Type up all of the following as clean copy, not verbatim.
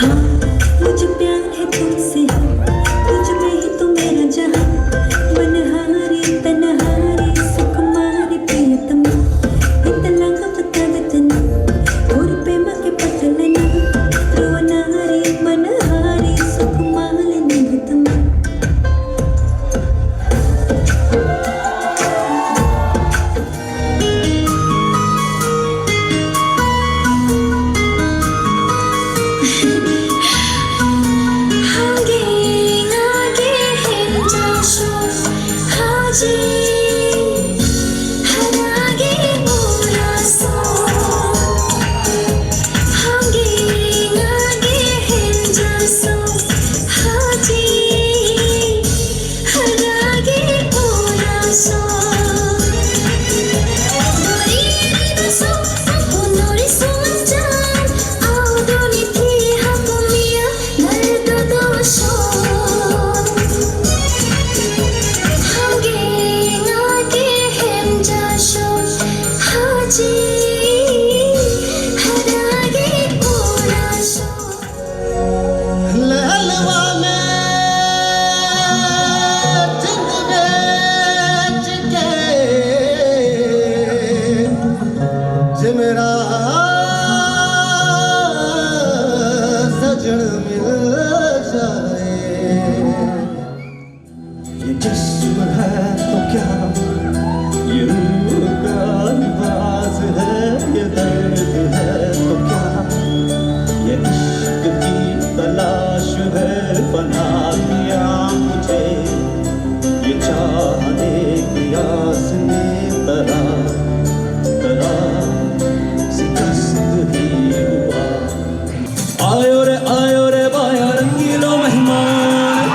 हाँ मुझे प्यार है तुमसे, तुझ में ही तो मेरा जहां, मनहारी तनहारी सुकुमारी प्रियतमा, इतना बता वतना और प्रेम के पटलना, रोनारी मनहारी सुकुमारी निगतमा। मेरा सजन मिल जाए, ये जिस्म है तो क्या, ये रूह का अंदाज है, ये दर्द है तो क्या, ये इश्क की तलाश है, बना दिया मुझे ये चाहने की आस ने तरह तरह आयो रे बाया रंगीलो मेहमान,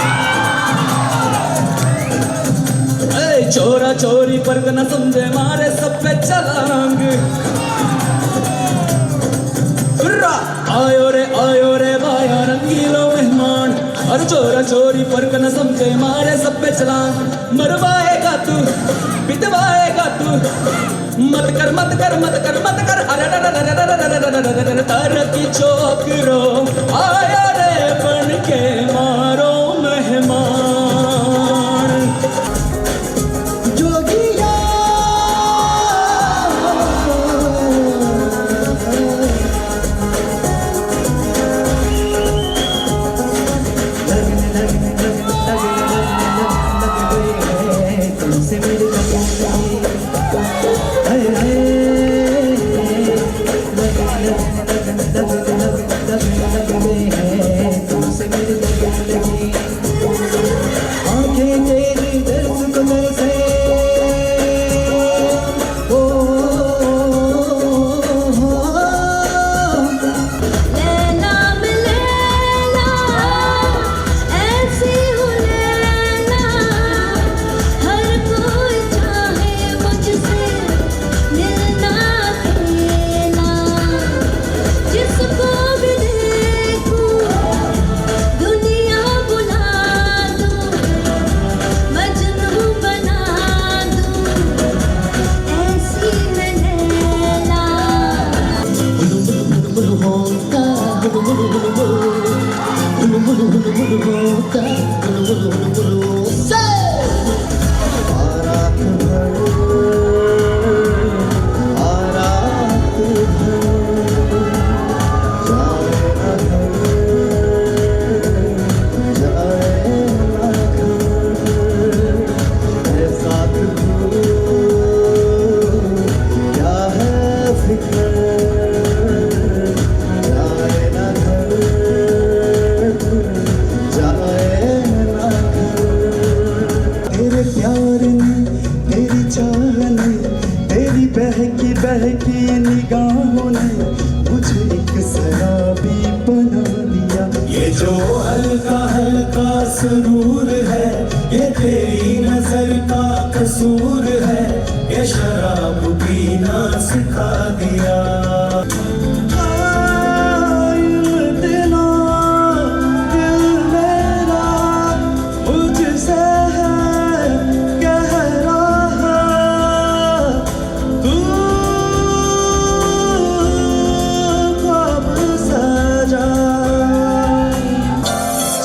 चोरा चोरी पर न समझे मारे सब पे चलांग। आयो रे बाया रंगीलो मेहमान, और चोरा चोरी पर न समझे मारे सब पे चलांग। मरवाएगा तू पिटवाएगा तू, मत कर मत कर मत कर मत कर, तर की चौकरो आया रे बन के मारो मेहमान। जोगिया तुमसे मेरी आंखें तेरी दर्द को तरसे, लैला लैला ऐसी हूँ लैला, हर कोई चाहे मुझसे मिलना खेला, जिसको भी देखूं दुनिया बुला दूं, मजनू बना दूं, ऐसी मैं लैला। बहकी निगाहों ने मुझे एक शराबी बना दिया। ये जो हल्का हल्का सुरूर है, ये तेरी नजर का कसूर है, ये शराब पीना सिखा दिया।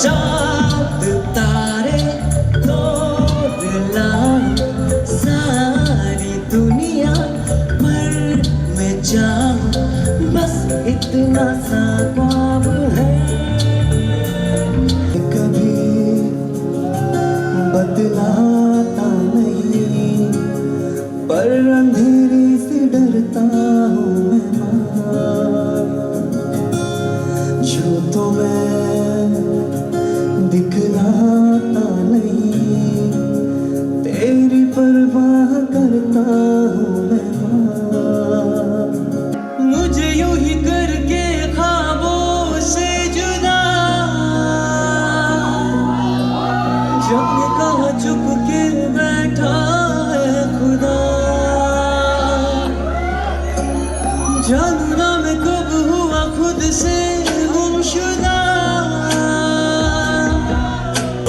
चांद तारे तोड़ लाए सारी दुनिया पर मैं जाऊं बस इतना सा ख्वाब है कभी बदलाता नहीं पर अंधेरे से डरता हूँ मैं माँ जो तो मैं दिखलाता नहीं तेरी परवाह करता हूँ मैं माँ मुझे यूं ही करके ख्वाबों से जुदा जाने कहाँ चुप के बैठा है खुदा जानू ना मैं कब हुआ खुद से गुमशुदा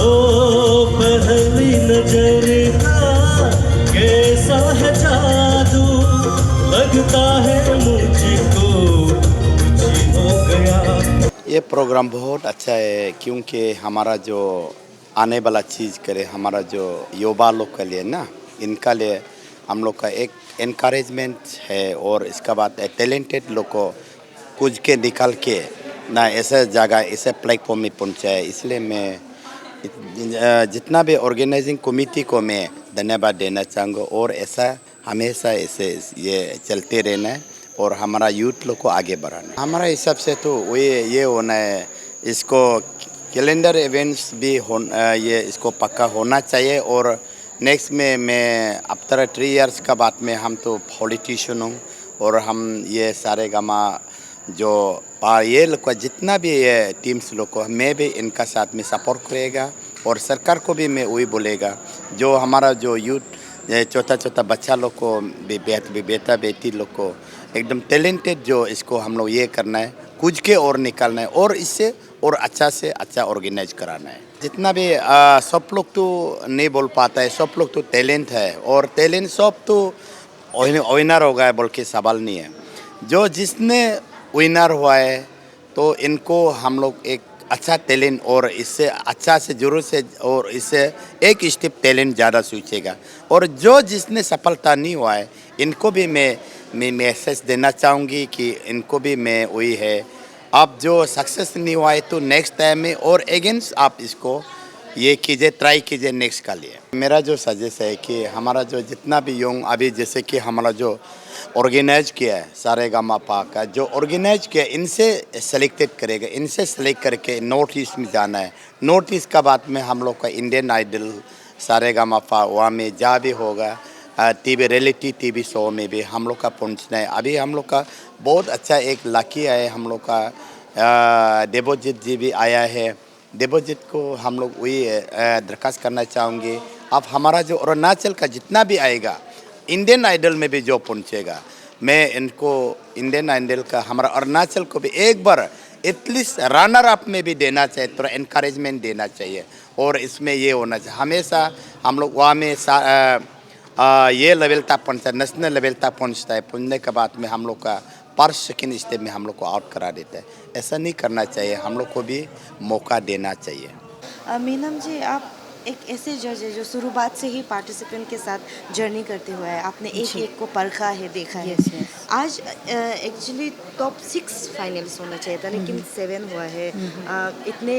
ओ पहली नजर का कैसा है जादू लगता है मुझको कुछ हो गया। ये प्रोग्राम बहुत अच्छा है क्योंकि हमारा जो आने वाला चीज़ करे हमारा जो युवा लोग के लिए ना इनका लिए हम लोग का एक इनकरेजमेंट है और इसका बाद टैलेंटेड लोग को कुछ के निकाल के ना ऐसे जगह ऐसे प्लेटफॉर्म में पहुंचाए इसलिए मैं जितना भी ऑर्गेनाइजिंग कमेटी को मैं धन्यवाद देना चाहूँगा और ऐसा हमेशा ऐसे ये चलते रहना है और हमारा यूथ लोग को आगे बढ़ाना है। हमारा हिसाब से तो ये होना है इसको कैलेंडर इवेंट्स भी ये इसको पक्का होना चाहिए और नेक्स्ट में मैं आफ्टर 3 इयर्स का बाद में हम तो पॉलिटिशियन हूँ और हम ये सारे गामा जो ये लोग का जितना भी ये टीम्स लोग को मैं भी इनका साथ में सपोर्ट करेगा और सरकार को भी मैं वही बोलेगा जो हमारा जो यूथ छोटा बच्चा लोग को बेटा बेटी लोग को एकदम टैलेंटेड जो इसको हम लोग ये करना है कुछ के और निकालना है और इससे और अच्छा से अच्छा ऑर्गेनाइज कराना है। जितना भी सब लोग तो नहीं बोल पाता है सब लोग तो टैलेंट है और टैलेंट सब तो विनर हो गया बोल के सवाल नहीं है जो जिसने विनर हुआ है तो इनको हम लोग एक अच्छा टैलेंट और इससे अच्छा से जरूर से और इससे एक स्टेप टैलेंट ज़्यादा सोचेगा और जो जिसने सफलता नहीं हुआ है इनको भी मैं मैसेज देना चाहूँगी कि इनको भी मैं वही है आप जो सक्सेस नहीं हुआ है तो नेक्स्ट टाइम में और अगेंस्ट आप इसको ये कीजिए ट्राई कीजिए नेक्स्ट का लिए। मेरा जो सजेस्ट है कि हमारा जो जितना भी यंग अभी जैसे कि हमारा जो ऑर्गेनाइज किया है सारेगामापा का जो ऑर्गेनाइज किया इनसे सेलेक्टेड करेगा इनसे सेलेक्ट करके नॉर्थ ईस्ट में जाना है। नॉर्थ ईस्ट का बाद में हम लोग का इंडियन आइडल सारेगामापा वहाँ में जा भी होगा टीवी रियलिटी टीवी शो में भी हम लोग का पहुँचना है। अभी हम लोग का बहुत अच्छा एक लकी है हम लोग का देवजीत जी भी आया है। देवजीत को हम लोग वही दरख्वास्त करना चाहूँगे अब हमारा जो अरुणाचल का जितना भी आएगा इंडियन आइडल में भी जो पहुँचेगा मैं इनको इंडियन आइडल का हमारा अरुणाचल को भी एक बार एटलीस्ट रनर अप में भी देना चाहिए थोड़ा इनकरेजमेंट देना चाहिए और इसमें ये होना चाहिए हमेशा हम लोग वहाँ में ये लेवल तक पहुँचता है नेशनल लेवल तक पहुँचता है पहुँचने के बाद में हम लोग का पर सेकेंड स्टेप में हम लोग को आउट करा देता है। ऐसा नहीं करना चाहिए हम लोग को भी मौका देना चाहिए। मीनम जी आप एक ऐसे जज है जो शुरुआत से ही पार्टिसिपेंट के साथ जर्नी करते हुए है आपने एक एक को परखा है देखा है आज एक्चुअली टॉप 6 फाइनल्स होना चाहिए था लेकिन 7 हुआ है इतने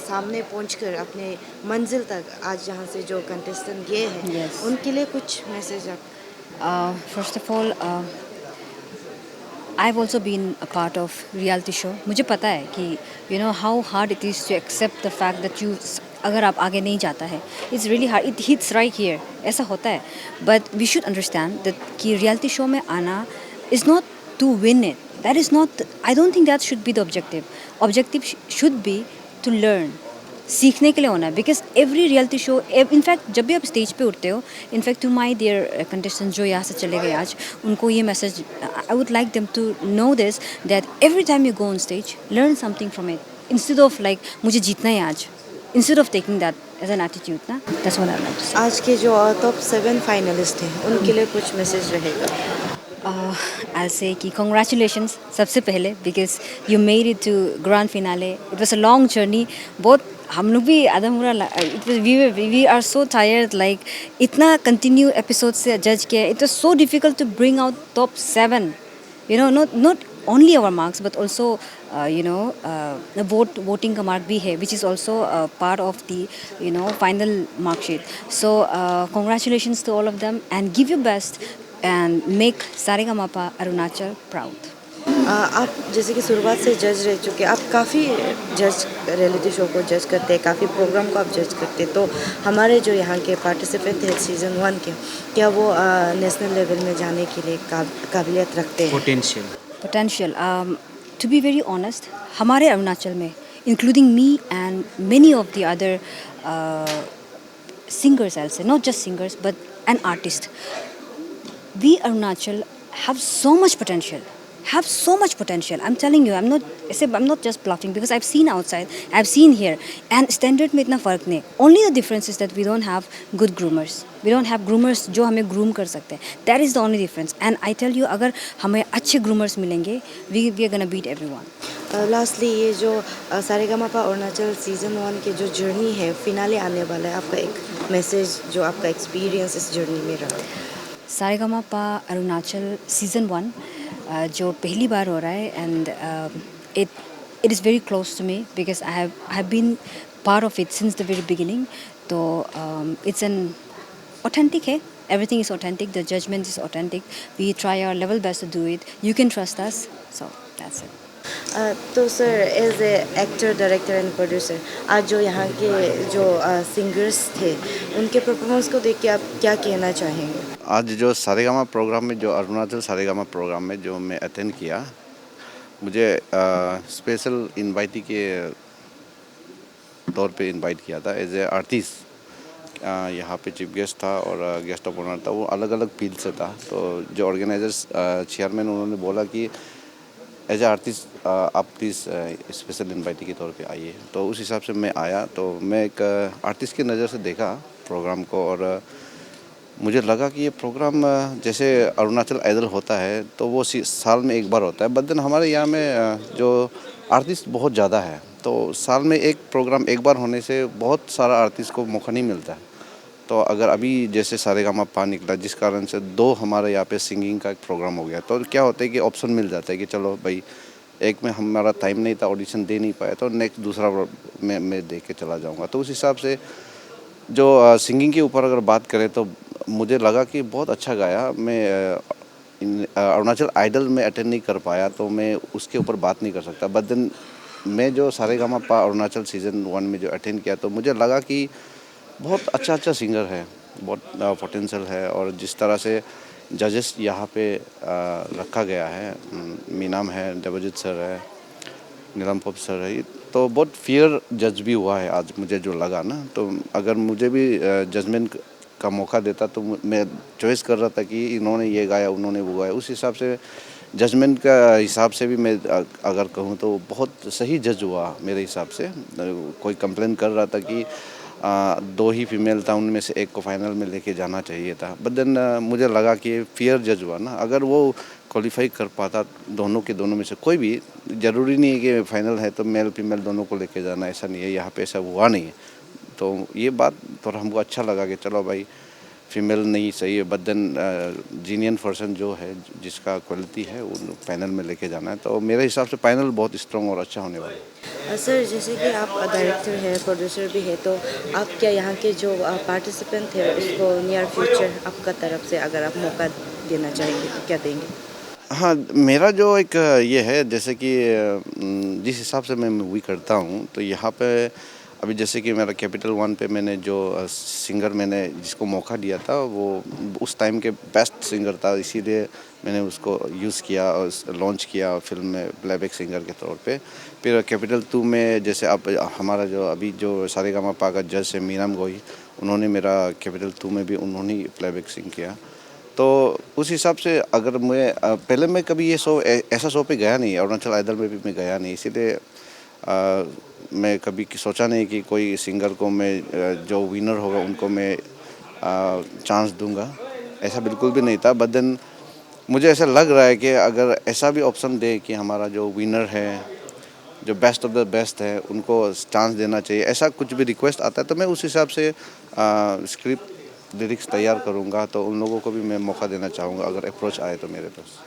सामने पहुंचकर अपने मंजिल तक आज जहां से जो कंटेस्टेंट गए हैं उनके लिए कुछ मैसेज आप first of all I've also been a part of reality show. मुझे पता है कि you know how hard it is to accept the fact that you अगर आप आगे नहीं जाता है it's really hard. It hits right here. ऐसा होता है. But we should understand that कि reality show में आना is not to win it. That is not. I don't think that should be the objective. Objective should be to learn. सीखने के लिए होना है because every reality show in fact जब भी आप स्टेज पे उठते हो in fact to my there contestant जो यहाँ से चले गए आज उनको ये message I would like them to know this that every time you go on stage learn something from it instead of like मुझे जीतना है आज instead of taking that as an attitude ना that's what I like to say. आज के जो top 7 finalist हैं उनके लिए कुछ मैसेज रहेगा? I'll say कि congratulations सबसे पहले because you made it to grand finale. It was a long journey. बहुत हम लोग भी आधा मुरा we are so tired like इतना continue episode से judge किया. It was so difficult to bring out top 7. You know, not only our marks but also the voting का mark भी है, which is also part of the final mark sheet. So congratulations to all of them and give your best and make Saregama Arunachal proud. आप जैसे कि शुरुआत से जज रह चुके, आप काफ़ी जज रियलिटी शो को जज करते हैं, काफ़ी प्रोग्राम को आप जज करते हैं, तो हमारे जो यहाँ के पार्टिसिपेंट थे सीज़न 1 के, क्या वो नेशनल लेवल में जाने के लिए काबिलियत रखते हैं? Potential. To be very honest, हमारे अरुणाचल में, including me and many of the other singers, I'll say, not just singers, but an artist. We Arunachal have so much potential. Have so much potential. I'm telling you, I'm not just bluffing because I've seen outside, I've seen here, and standard में इतना फर्क नहीं. Only the difference is that we don't have good groomers. We don't have groomers जो हमें groom कर सकते हैं. That is the only difference. And I tell you, अगर हमें अच्छे groomers मिलेंगे, we are gonna beat everyone. Lastly ये जो सारेगामापा अरुणाचल सीज़न 1 के जो जर्नी है, फिनाले आने वाला है, आपका एक मैसेज जो आपका एक्सपीरियंस इस जर्नी में रहा? सारेगामापा अरुणाचल सीज़न 1 जो पहली बार हो रहा है and it is very close to me because I have been part of it since the very beginning. तो it's an authentic है, everything is authentic, the judgment is authentic, we try our level best to do it, you can trust us, so that's it. तो sir as a actor, director and producer, आज जो यहाँ के जो singers थे उनके performance को देख के आप क्या कहना चाहेंगे? आज जो सारेगामा प्रोग्राम में, जो अरुणाचल सारेगामा प्रोग्राम में जो मैं अटेंड किया, मुझे स्पेशल इनवाइटी के तौर पे इनवाइट किया था एज ए आर्टिस्ट. यहाँ पे चीफ गेस्ट था और गेस्ट ऑफ ऑनर था, वो अलग अलग फील्ड से था. तो जो ऑर्गेनाइजर्स चेयरमैन उन्होंने बोला कि एज ए आर्टिस्ट आप प्लीज़ स्पेशल इनवाइटी के तौर पे आइए. तो उस हिसाब से मैं आया. तो मैं एक आर्टिस्ट की नज़र से देखा प्रोग्राम को और मुझे लगा कि ये प्रोग्राम जैसे अरुणाचल आइडल होता है तो वो साल में एक बार होता है, बट देन हमारे यहाँ में जो आर्टिस्ट बहुत ज़्यादा है, तो साल में एक प्रोग्राम एक बार होने से बहुत सारा आर्टिस्ट को मौका नहीं मिलता है. तो अगर अभी जैसे सारेगामापा निकला, जिस कारण से 2 हमारे यहाँ पे सिंगिंग का एक प्रोग्राम हो गया, तो क्या होता है कि ऑप्शन मिल जाता है कि चलो भाई, एक में हमारा टाइम नहीं था, ऑडिशन दे नहीं पाया, तो नेक्स्ट दूसरा मैं दे के चला जाऊँगा. तो उस हिसाब से जो सिंगिंग के ऊपर अगर बात करें तो मुझे लगा कि बहुत अच्छा गाया. मैं अरुणाचल आइडल में अटेंड नहीं कर पाया तो मैं उसके ऊपर बात नहीं कर सकता, बट देन मैं जो सारेगामापा अरुणाचल सीज़न 1 में जो अटेंड किया तो मुझे लगा कि बहुत अच्छा सिंगर है, बहुत पोटेंशियल है. और जिस तरह से जजेस यहाँ पे रखा गया है, मीनाम है, देवजीत सर है, नीलम पॉप सर है, तो बहुत फेयर जज भी हुआ है आज मुझे जो लगा ना. तो अगर मुझे भी जजमेंट का मौका देता तो मैं चॉइस कर रहा था कि इन्होंने ये गाया, उन्होंने वो गाया. उस हिसाब से जजमेंट का हिसाब से भी मैं अगर कहूँ तो बहुत सही जज हुआ मेरे हिसाब से. कोई कंप्लेन कर रहा था कि 2 ही फीमेल था, उनमें से एक को फाइनल में लेके जाना चाहिए था, बट देन मुझे लगा कि फेयर जज हुआ ना. अगर वो क्वालिफाई कर पाता दोनों में से कोई भी, ज़रूरी नहीं है कि फाइनल है तो मेल फीमेल दोनों को लेके जाना, ऐसा नहीं है. यहाँ पे ऐसा हुआ नहीं है. तो ये बात थोड़ा हमको अच्छा लगा कि चलो भाई, फीमेल नहीं सही है, बट देन जीनियन पर्सन जो है, जिसका क्वालिटी है, वो फाइनल में लेके जाना है. तो मेरे हिसाब से फाइनल बहुत स्ट्रॉन्ग और अच्छा होने वाला है. सर जैसे कि आप डायरेक्टर हैं, प्रोड्यूसर भी है, तो आप क्या यहाँ के जो पार्टिसिपेंट थे उसको नियर फ्यूचर आपका तरफ से अगर आप मौका देना चाहेंगे तो क्या देंगे? हाँ, मेरा जो एक ये है, जैसे कि जिस हिसाब से मैं मूवी करता हूँ, तो यहाँ पे अभी जैसे कि मेरा कैपिटल 1 पे मैंने जो सिंगर मैंने जिसको मौका दिया था, वो उस टाइम के बेस्ट सिंगर था, इसीलिए मैंने उसको यूज़ किया और लॉन्च किया फिल्म में प्लेबैक सिंगर के तौर पे. फिर कैपिटल 2 में जैसे अब हमारा जो अभी जो सारेगामापा का जज है मीनाम गोई, उन्होंने मेरा कैपिटल 2 में भी उन्होंने प्लेबैक सिंग किया. तो उस हिसाब से अगर मैं पहले मैं कभी ये ऐसा शो पे गया नहीं, अरुणाचल आइडल में भी मैं गया नहीं, इसीलिए मैं कभी सोचा नहीं कि कोई सिंगर को मैं जो विनर होगा उनको मैं चांस दूंगा, ऐसा बिल्कुल भी नहीं था. बट देन मुझे ऐसा लग रहा है कि अगर ऐसा भी ऑप्शन दे कि हमारा जो विनर है, जो बेस्ट ऑफ द बेस्ट है, उनको चांस देना चाहिए, ऐसा कुछ भी रिक्वेस्ट आता है तो मैं उस हिसाब से स्क्रिप्ट लिरिक्स तैयार करूँगा, तो उन लोगों को भी मैं मौका देना चाहूँगा अगर अप्रोच आए तो मेरे पास।